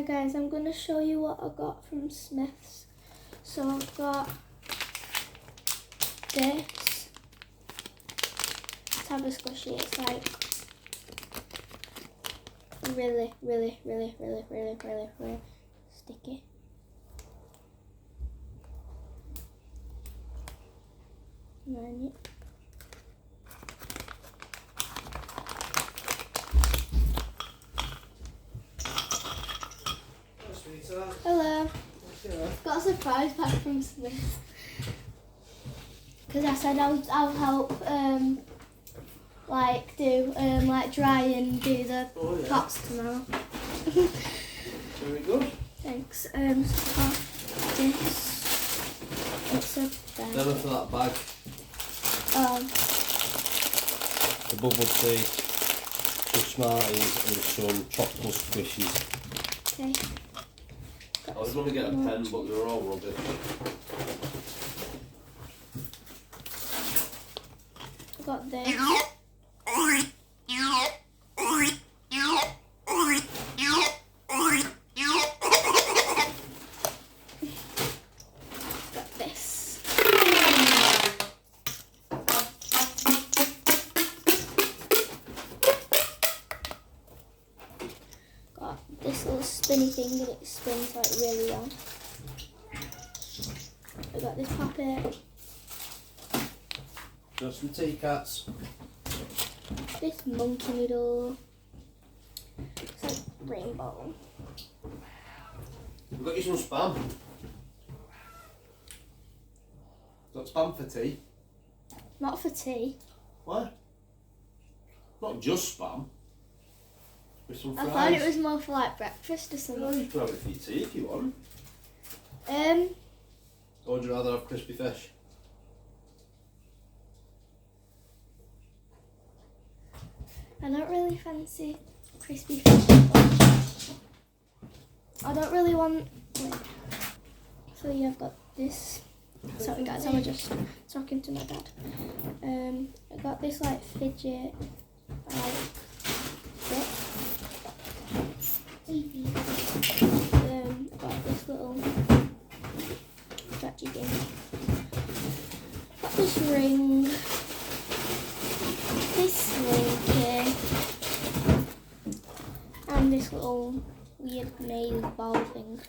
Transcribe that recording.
guys, I'm going to show you what I got from Smith's. So I've got this. Let's have a squishy. It's like really sticky. And then hello. Got a surprise pack from Smith. Because I said I'll help like do like dry and do the pots tomorrow. Very good. Thanks. So this. It's a bag. Never for that bag. The bubble tea, some Smarties and some tropical squishies. Okay. I was going to get a pen, but they were all rubbish. I got this. Got this. Got this little spinny thing and it spins like really well. I got this puppet. Got some tea cats. This monkey noodle. It's like rainbow. We've got you some spam. Got spam for tea? Not for tea. Why? Not just spam. With some I fries. thought it was more for like breakfast or Well, something. you can have it for your tea if you want. Or would you rather have crispy fish? I don't really fancy crispy fish. I don't really want. Wait. So yeah, I've got this. Sorry guys, I was just talking to my dad. I got this like fidget, like bit. I got this little stretchy thing. Got this ring. This slinky. And this little weird maze ball thing.